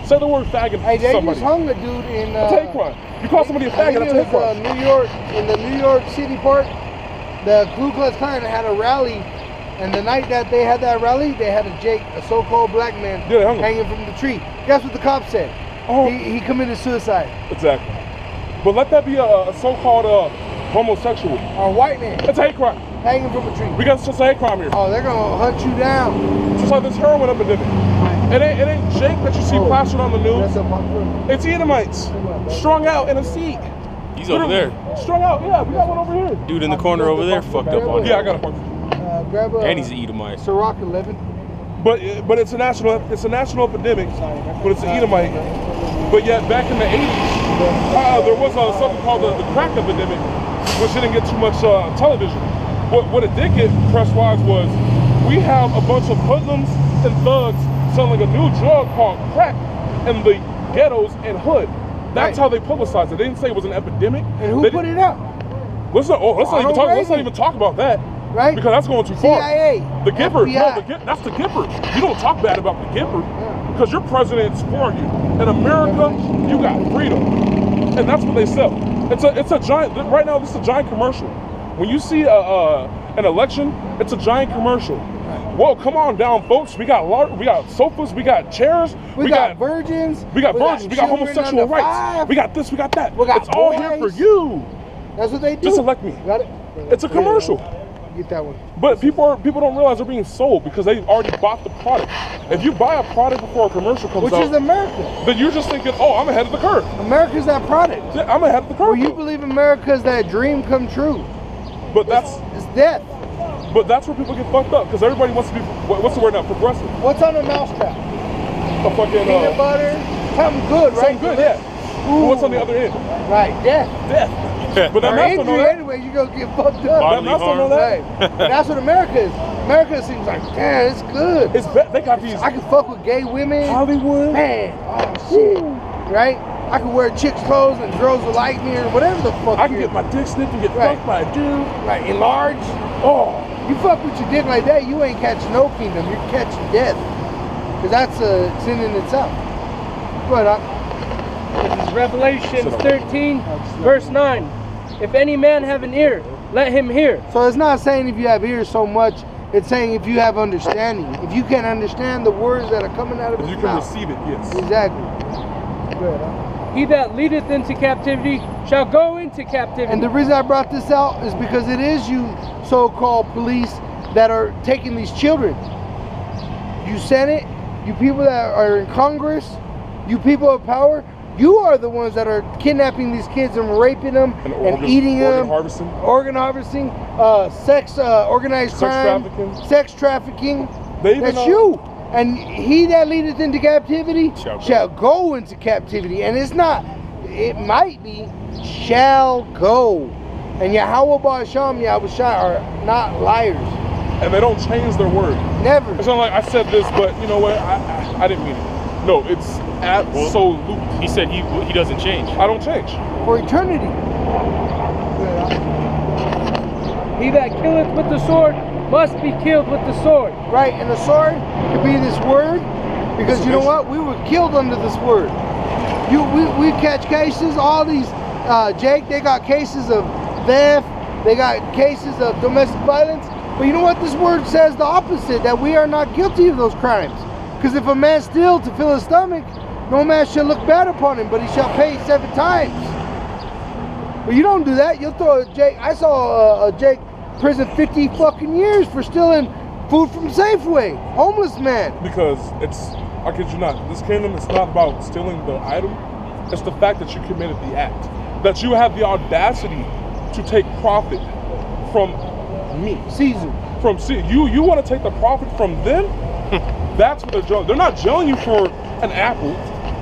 Say the word faggot Hey, to they somebody. just hung a dude in. That's a hate crime. You call somebody a faggot, that's a hate crime. New York, in the New York City part, the Ku Klux Klan had a rally, and the night that they had that rally, they had a so-called black man hanging from the tree. Guess what the cops said? Oh. He committed suicide. Exactly. But let that be a so-called homosexual. Or a white man. It's a hate crime. Hanging from a tree. We got just a hate crime here. Oh, they're gonna hunt you down. Just like this heroin epidemic. It ain't Jake that you see plastered on the news. It's Edomites. Strung out in a seat. He's over there. Strung out, yeah, we got one over here. Dude in the corner over there fucked up on it. Yeah, I got a point. Grab a, and he's an Edomite. Ciroc 11. But it's a national epidemic, but it's an Edomite. But yet back in the 80s, there was something called the crack epidemic, which didn't get too much television. What it did get press-wise was we have a bunch of hoodlums and thugs selling a new drug called crack in the ghettos and hood. That's how they publicized it. They didn't say it was an epidemic. And who put it out? Let's not even talk about that. Right? Because that's going too far. CIA. The Gipper. FBI. No, that's the Gipper. You don't talk bad about the Gipper because your president's for you. In America, you got freedom. And that's what they sell. It's a giant, right now this is a giant commercial. When you see an election, it's a giant commercial. Whoa, come on down, folks. We got sofas, we got chairs, we got virgins, we got homosexual rights, we got this, we got that. It's all here for you. That's what they do. Just elect me. Got it? It's a commercial. Get that one. But people don't realize they're being sold because they already bought the product. If you buy a product before a commercial comes out, which is America, then you're just thinking, oh, I'm ahead of the curve. America's that product. Yeah, I'm ahead of the curve. Well, you believe America's that dream come true. But it's death. But that's where people get fucked up because everybody wants to be, what's the word now, progressive. What's on a mousetrap? A fucking peanut butter, something good, right? Something good, yeah. Ooh. What's on the other end? Right, death. Death. But that mouse don't know that. Anyway, you're gonna get fucked up. That mouse don't know that. Right. But that's what America is. America seems like, damn, it's good. They got these. I can fuck with gay women. Hollywood. Man, oh shit. Right? I can wear chicks' clothes and girls will like me or whatever the fuck. I can get my dick snipped and get fucked by a dude. Right, enlarged. Oh, you fuck with your dick like that, you ain't catching no kingdom. You're catching death. Because that's a sin in itself. Go ahead, This is Revelation 13, verse 9. If any man have an ear, let him hear. So it's not saying if you have ears so much, it's saying if you have understanding. If you can understand the words that are coming out of his mouth. You can receive it, yes. Exactly. Good, He that leadeth into captivity shall go into captivity. And the reason I brought this out is because it is you so-called police that are taking these children. You Senate, you people that are in Congress, you people of power, you are the ones that are kidnapping these kids and raping them and eating them. Organ harvesting, organized crime, sex trafficking. That's you. And he that leadeth into captivity shall go into captivity. And it's not, it might be, shall go. And Yahweh Ba'asham, Yahweh are not liars. And they don't change their word. Never. It's not like I said this, but you know what? I didn't mean it. No, it's absolute. He said he doesn't change. I don't change. For eternity. He that killeth with the sword must be killed with the sword. Right, and the sword could be this word, because you know what? We were killed under this word. We catch cases, all these, Jake, they got cases of theft, they got cases of domestic violence, but you know what? This word says the opposite, that we are not guilty of those crimes. Because if a man steal to fill his stomach, no man shall look bad upon him, but he shall pay 7 times. But you don't do that. You'll throw a Jake. I saw a Jake prison 50 fucking years for stealing food from Safeway. Homeless man. Because it's, I kid you not, this kingdom is not about stealing the item. It's the fact that you committed the act. That you have the audacity to take profit from me. Caesar. From Caesar. You want to take the profit from them? That's what they're jailing. They're not jailing you for an apple.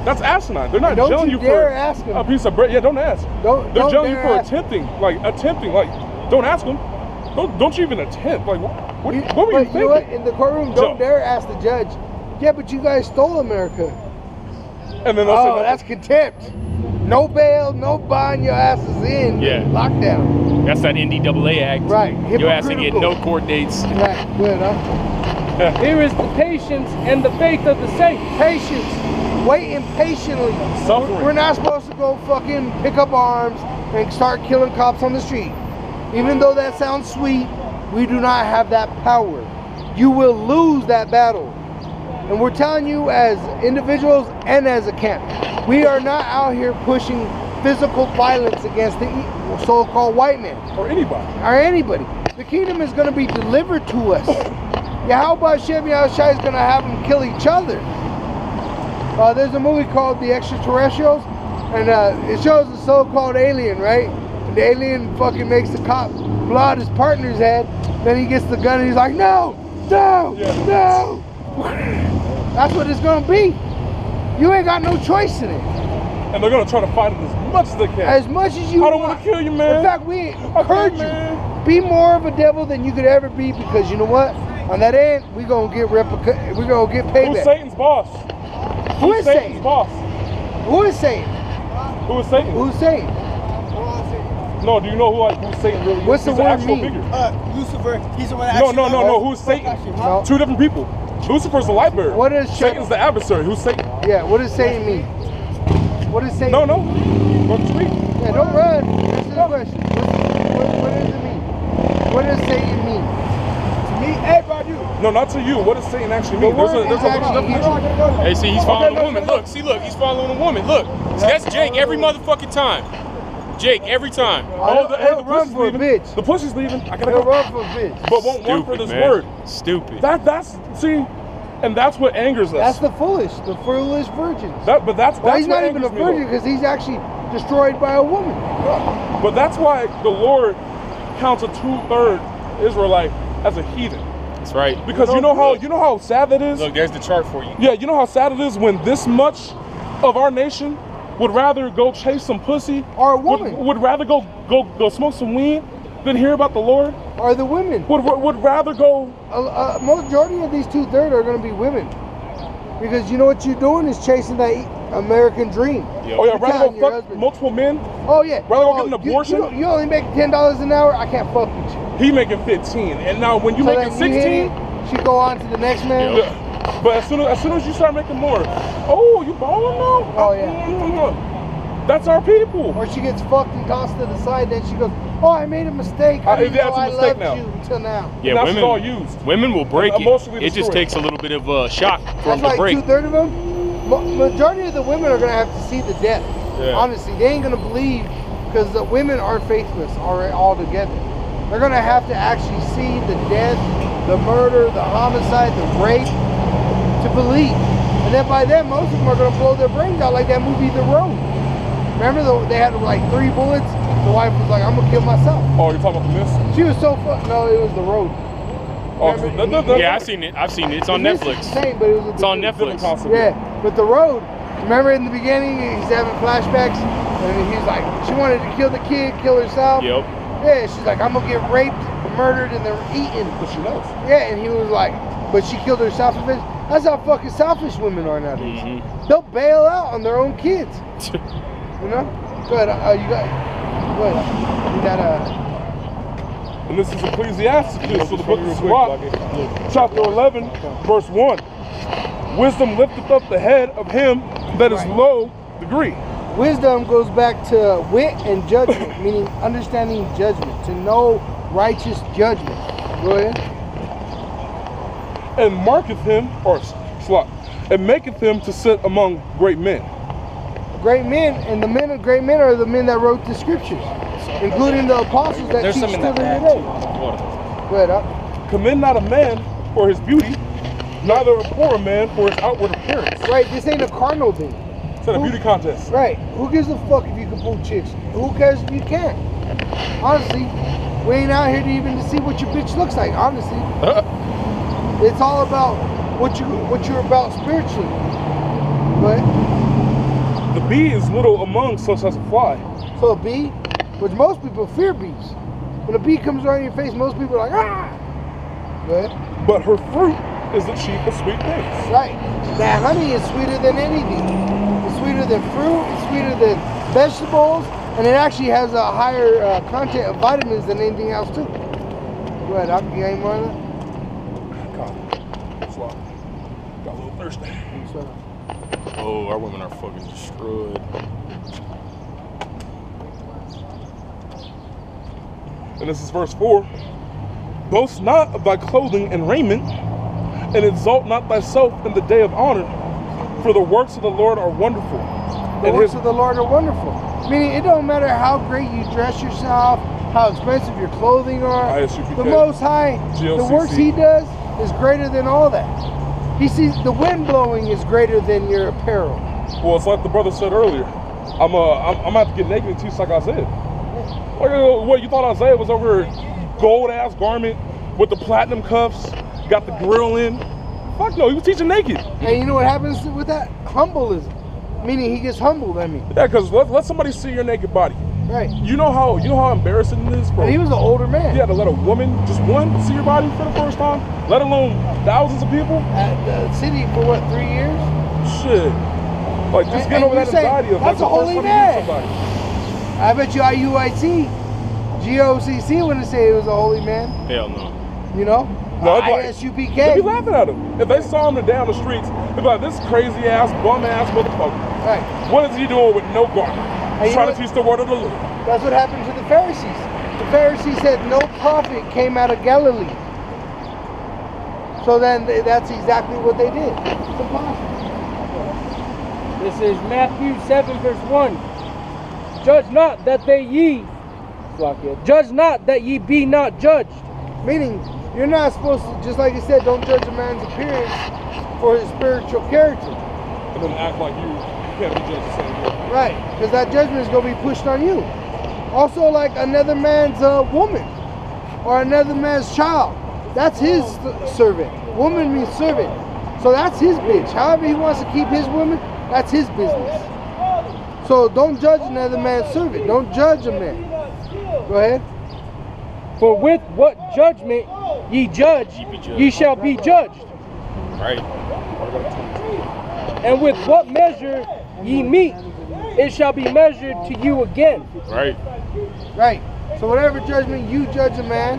That's asinine. They're not jailing you for a piece of bread. Yeah, don't ask. They're jailing you for attempting. Like, don't ask them. Don't you even attempt. Like, what were you thinking? You know what? In the courtroom, don't dare ask the judge. Yeah, but you guys stole America. And then they'll say, that's contempt. No bail, no bond, your ass is in. Yeah. Lockdown. That's that NDAA act. Right. Your ass ain't getting no court dates. Right. Good, huh? Here is the patience and the faith of the saints. Patience. waiting patiently. Suffering. We're not supposed to go fucking pick up arms and start killing cops on the street. Even though that sounds sweet, we do not have that power. You will lose that battle. And we're telling you as individuals and as a camp, we are not out here pushing physical violence against the so-called white man. Or anybody. Or anybody. The kingdom is going to be delivered to us. Yeah, how about Shem Yahushua is going to have them kill each other? There's a movie called The Extraterrestrials, and it shows the so-called alien, right? And the alien fucking makes the cop blow out his partner's head. Then he gets the gun and he's like, no, no, no. That's what it's going to be. You ain't got no choice in it. And they're going to try to fight it as much as they can. As much as you I don't want to kill you, man. In fact, we encourage you. Be more of a devil than you could ever be, because you know what? On that end, we're going to get we're going to get payback. Who's Satan's boss? Who is Satan's Satan? boss? Who is Satan? Who is Satan? Who's Satan? No, do you know who Satan really is? What's the He's an word actual mean? figure. Lucifer, he's the one that No. Who's Satan? No. Two different people. Lucifer's the light bearer. What is Satan's the adversary? Who's Satan? Yeah, what does Satan mean? What does Satan No. mean? Go to tweet. Yeah, don't run. Answer the question. What does it mean? What does Satan mean? To me, everybody do. No, not to you. What does Satan actually mean? The word There's a is bunch of actually definitions. Hey, see, he's following a woman. Look, he's following a woman. Look, see, that's Jake every motherfucking time. Jake every time. He'll run pussy's for a leaving. bitch. The pussy's leaving. I gotta He'll go. run for a bitch. But won't run for this man. word. Stupid. That's see, and that's what angers us. That's the foolish virgins. That's Well, he's what not even a angers me, though. virgin because he's actually destroyed by a woman. But that's why the Lord counts a 2/3 Israelite as a heathen. That's right. Because you know how sad that is? Look, there's the chart for you. Yeah, you know how sad it is when this much of our nation would rather go chase some pussy Or a woman. would rather go smoke some weed than hear about the Lord. Or the women. Would rather go. Majority of these 2/3 are going to be women. Because you know what you're doing is chasing that American dream. Yep. Oh yeah, You're rather telling go your fuck husband. multiple men. Oh yeah. Rather go get an abortion? You only make $10 an hour. I can't fuck with you. He making 15, and now when you So making then you hit 16, it, she go on to the next man. Yep. yeah. But as soon as you start making more, oh, you balling now? Oh, yeah. That's our people. Or she gets fucked and tossed to the side. Then she goes, "Oh, I made a mistake. I didn't yeah, know it's a I mistake loved now. you until now." Yeah, Now women. she's all used. Women will break it. Emotionally It just destroyed. takes a little bit of a shock for That's them to like break. 2/3 of them. Majority of the women are gonna have to see the death. Yeah. Honestly, they ain't gonna believe because the women are faithless altogether. They're gonna have to actually see the death, the murder, the homicide, the rape to believe. And then by then, most of them are gonna blow their brains out like that movie The Road. Remember they had like 3 bullets. The wife was like, "I'm gonna kill myself." Oh, you're talking about the mist? She was so fucked. No, it was The Road. Oh, Remember? Yeah, I've seen it. It's on The Mist is Netflix. the same, but it was It's on Netflix. Yeah, but The Road. Remember in the beginning, he's having flashbacks, and he's like, she wanted to kill the kid, kill herself. Yep. Yeah, she's like, I'm gonna get raped, murdered, and they're eaten. But she knows. Yeah, and he was like, but she killed herself. That's how fucking selfish women are nowadays. Mm-hmm. They'll bail out on their own kids. You know? Go ahead. You got. Go ahead. You got And this is Ecclesiastes, so the book of Sirach, chapter 11, verse 1. Wisdom lifteth up the head of him that is low degree. Wisdom goes back to wit and judgment, meaning understanding judgment, to know righteous judgment. Go ahead. And marketh him, or slot, and maketh him to sit among great men. Great men, and the men of great men are the men that wrote the scriptures, including the apostles that There's teach some in still that today. bag, Go ahead. Commend not a man for his beauty, neither abhor a man for his outward appearance. Right, this ain't a carnal thing. It's not a beauty contest. Right, who gives a fuck if you can pull chicks? Who cares if you can't? Honestly, we ain't out here to even to see what your bitch looks like, honestly. It's all about what you're about spiritually. But The bee is little among such as a fly. so a bee, which most people fear bees. When a bee comes around your face, most people are like, ah! But But her fruit is the chief of sweet things. right, that honey is sweeter than anything. It's sweeter than fruit, it's sweeter than vegetables, and it actually has a higher content of vitamins than anything else too. Go ahead, you got any more of that? God, slot. Got a little thirsty. Oh, our women are fucking destroyed. And this is verse 4. Boast not of thy clothing and raiment, and exalt not thyself in the day of honor, for the works of the Lord are wonderful. The And works his, of the Lord are wonderful. Meaning, it don't matter how great you dress yourself, how expensive your clothing are. ISUPK, The Most High, the GLCC. works He does is greater than all that. He sees the wind blowing is greater than your apparel. well, it's like the brother said earlier. I'm gonna have to get naked and teach like Isaiah. Like, what, you thought Isaiah was over gold ass garment with the platinum cuffs, got the grill in? Fuck no, he was teaching naked. And you know what happens with that? Humbleism. Meaning he gets humbled, I mean. Yeah, because let somebody see your naked body. Right. You know how embarrassing it is for And he was an older man. you had to let a woman, just one, see your body for the first time, let alone thousands of people? At the city for what, 3 years? Shit. Like, just And- get over and that you say, anxiety of that's like, a holy the first time you meet man. somebody. I bet you IUIC, GOCC wouldn't say he was a holy man. Hell no. You know? No, it's like- ISUPK. They'd be laughing at him. If they saw him down the streets, they'd be like, this crazy ass, bum ass motherfucker. Right. What is he doing with no garment? And you Trying know- to teach the word of the Lord. That's what happened to the Pharisees. The Pharisees said no prophet came out of Galilee. So then that's exactly what they did. It's impossible. This is Matthew 7, verse 1. Judge not that ye be not judged. Meaning, you're not supposed to, just like it said, don't judge a man's appearance for his spiritual character. And then act like you can't be judged the same way. Right, because that judgment is going to be pushed on you. Also, like another man's woman or another man's child. That's his servant. Woman means servant. So that's his bitch. However he wants to keep his woman, that's his business. So don't judge another man's servant. Don't judge a man. Go ahead. For with what judgment ye judge, ye shall be judged. Right. And with what measure ye meet, it shall be measured to you again. Right. Right. So whatever judgment you judge a man,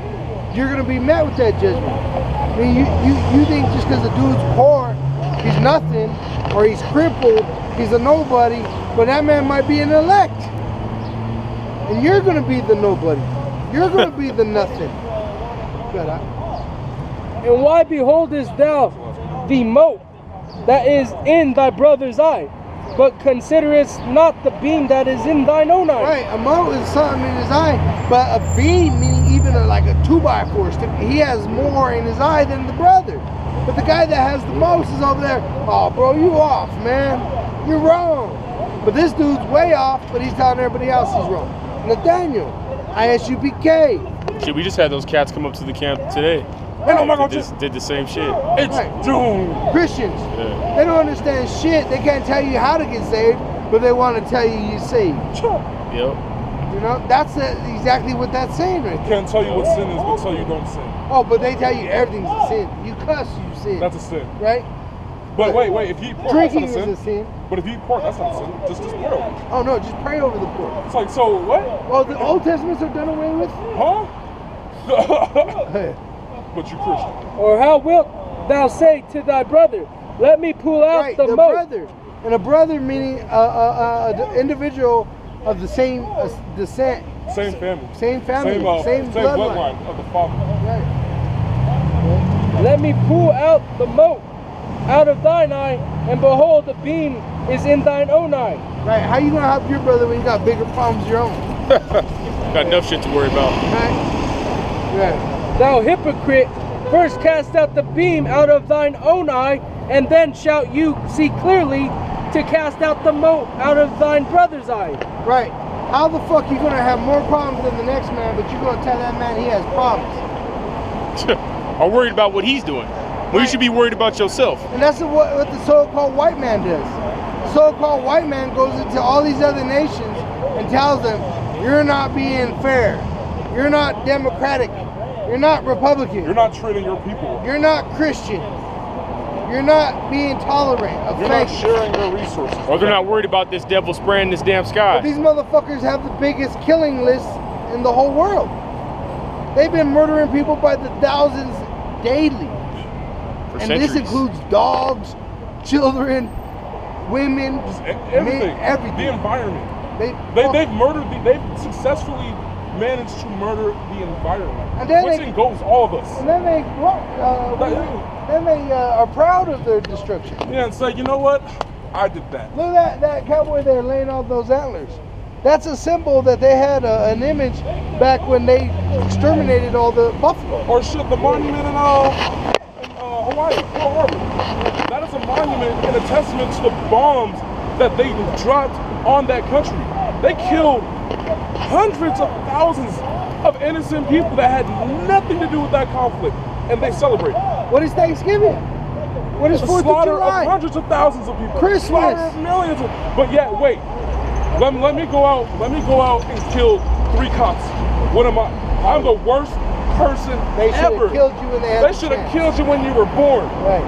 you're going to be met with that judgment. I mean, you think just because the dude's poor, he's nothing, or he's crippled, he's a nobody, but that man might be an elect. And you're going to be the nobody. You're going to be the nothing. Good, And why beholdest thou the mote that is in thy brother's eye, but considerest not the beam that is in thine own eye? Right, a mote is something in his eye, but a beam, meaning even like a 2x4 stick, he has more in his eye than the brother. But the guy that has the most is over there, oh bro, you off, man. You're wrong. But this dude's way off, but he's telling everybody else he's wrong. Nathaniel, ISUPK. Shit, we just had those cats come up to the camp today. And oh my God, Did the same shit. it's Right. doomed. Christians, Yeah. they don't understand shit. They can't tell you how to get saved, but they want to tell you you're saved. Yep. You know, that's exactly what that's saying right there. Can't tell you what sin is, but tell you don't sin. Oh, but they tell you everything's a sin. You cuss, you sin. That's a sin. Right? But wait, if you eat pork, Drinking that's is not a a sin. But if you eat pork, that's not a sin. Just pray over it. Oh no, just pray over the poor. It's like, so what? Well, the Old Testaments are done away with. Huh? But you Christian. Or how wilt thou say to thy brother, let me pull out Right, the the mote? brother. And a brother meaning an individual of the same descent. Same family. Same family, same bloodline. of the father. Right. Let me pull out the mote out of thine eye, and behold, the beam is in thine own eye. Right. How you gonna help your brother when you got bigger problems of your own? Got enough shit to worry about. Right. Yeah. Thou hypocrite, first cast out the beam out of thine own eye, and then shalt you see clearly to cast out the mote out of thine brother's eye. Right. How the fuck you gonna have more problems than the next man, but you gonna tell that man he has problems? I'm worried about what he's doing. Well, you should be worried about yourself. And that's what the so-called white man does. The so-called white man goes into all these other nations and tells them, you're not being fair. You're not democratic. You're not Republican. You're not treating your people. You're not Christian. You're not being tolerant of You're not faith. sharing your resources. Or they're not worried about this devil spraying this damn But sky. these motherfuckers have the biggest killing list in the whole world. They've been murdering people by the thousands daily. For And centuries. this includes dogs, children, women, everything. men, everything. The environment. They've They've successfully managed to murder the environment, And then which they- engulfs all of us. And then they are proud of their destruction. Yeah, and say, you know what? I did that. Look at that cowboy there laying out those antlers. That's a symbol that they had an image back when they exterminated all the buffalo. Or shit, the monument in Hawaii, Pearl Harbor. That is a monument and a testament to the bombs that they dropped on that country. They killed hundreds of thousands of innocent people that had nothing to do with that conflict, and they celebrate. What is Thanksgiving? What is The 4th of slaughter July? of hundreds of thousands of people. Christmas. Slaughter of millions of, but yet, wait. Let me go out and kill 3 cops. What am I? I'm the worst person They should ever. have killed you when they had They the should have chance. killed you when you were born. Right.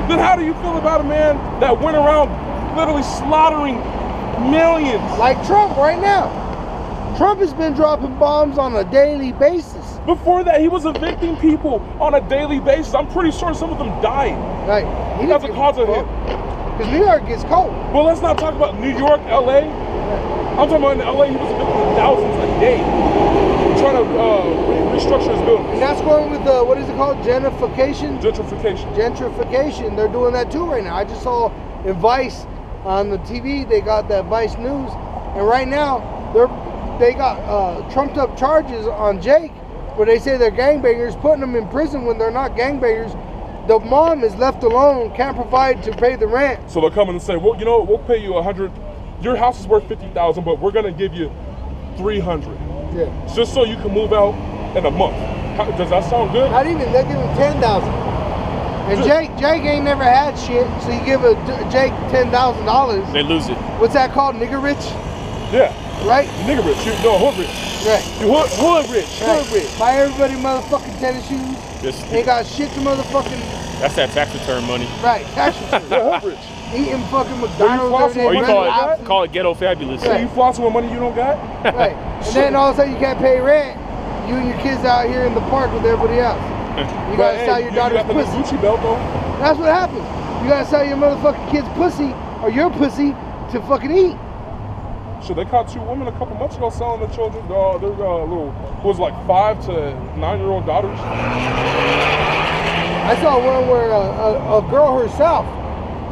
Then how do you feel about a man that went around literally slaughtering millions? Like Trump right now. Trump has been dropping bombs on a daily basis. Before that, he was evicting people on a daily basis. I'm pretty sure some of them died. Like, he That's a cause of him. Because New York gets cold. Well, let's not talk about New York, LA. I'm talking about in LA, he was evicting thousands a day, trying to restructure his building. And that's going with what is it called? Gentrification? Gentrification. They're doing that too right now. I just saw in Vice on the TV, they got that Vice News. And right now, they got trumped up charges on Jake, where they say they're gangbangers, putting them in prison when they're not gangbangers. The mom is left alone, can't provide to pay the rent. So they'll come in and say, well, you know, we'll pay you 100. Your house is worth 50,000, but we're gonna give you 300. Yeah. Just so you can move out in a month. Does that sound good? Not even, they're giving 10,000. And Jake ain't never had shit, so you give Jake $10,000. They lose it. What's that called? Nigger rich? Yeah. Right? Nigga rich. Hood rich. Right. You hood rich. Right. Hood rich. Buy everybody motherfucking tennis shoes. Ain't got shit to motherfucking. That's that tax return money. Right, tax return. Yeah, hood rich. Eating fucking McDonald's flossing every day. Or you running call it ghetto fabulous. So you flossing with money you don't got? Right. And then all of a sudden you can't pay rent. You and your kids out here in the park with everybody else. You gotta sell your daughter's You got the pussy. Gucci belt though. That's what happens. You gotta sell your motherfucking kid's pussy or your pussy to fucking eat. So they caught 2 women a couple months ago selling their children, their little, was like 5 to 9-year-old daughters. I saw one where a girl herself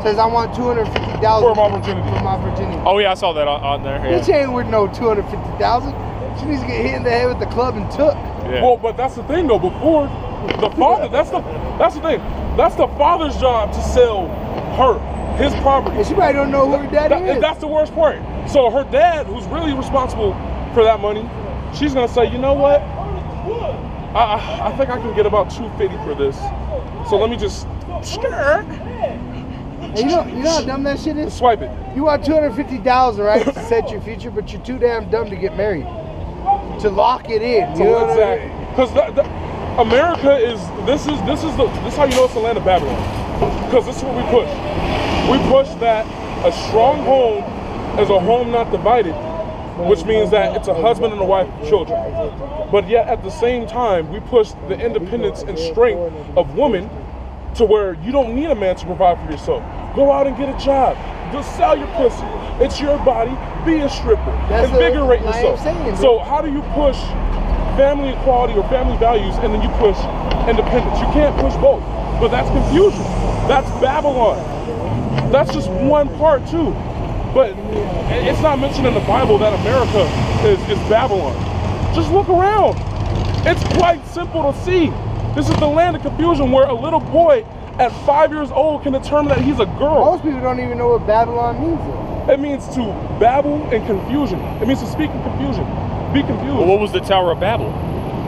says, I want $250,000 For my virginity. For my virginity. Oh yeah, I saw that on there. Yeah. Bitch ain't worth no $250,000. She needs to get hit in the head with the club and took. Yeah. Well, but that's the thing though. Before the father, that's the thing. That's the father's job to sell her, his property. And she probably don't know who her daddy is. That's the worst part. So her dad, who's really responsible for that money, she's gonna say, you know what? I think I can get about $250 for this. So let me just And you know how dumb that shit is? swipe it. You want $250,000, right, to set your future, but you're too damn dumb to get married. To lock it in. You know what I mean? Because America is this is how you know it's the land of Babylon. Because this is what we push. We push that a strong home is a home not divided, which means that it's a husband and a wife and children. But yet at the same time, we push the independence and strength of women to where you don't need a man to provide for yourself. Go out and get a job. Just sell your pussy. It's your body. Be a stripper. Invigorate yourself. So how do you push family equality or family values and then you push independence? You can't push both. But that's confusion. That's Babylon. That's just one part too. But it's not mentioned in the Bible that America is Babylon. Just look around. It's quite simple to see. This is the land of confusion where a little boy at 5 years old can determine that he's a girl. Most people don't even know what Babylon means. Though. It means to babble in confusion. It means to speak in confusion. Be confused. Well, what was the Tower of Babel?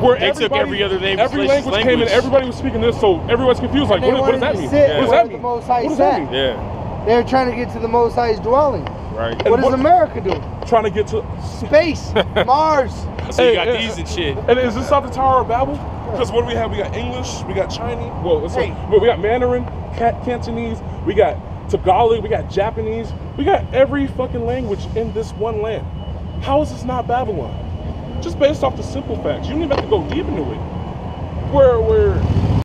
Where They took every other name. Every language came in, everybody was speaking this, so everyone's confused. Like, what does that mean? What does that mean? Most High what does that mean? Yeah. They're trying to get to the Most High's dwelling. Right. What is America doing? Trying to get to space, Mars. So you got these and shit. And is this not the Tower of Babel? Because what do we have? We got English, we got Chinese, well, we got Mandarin, Cantonese, we got Tagalog, we got Japanese, we got every fucking language in this one land. How is this not Babylon? Just based off the simple facts. You don't even have to go deep into it. Where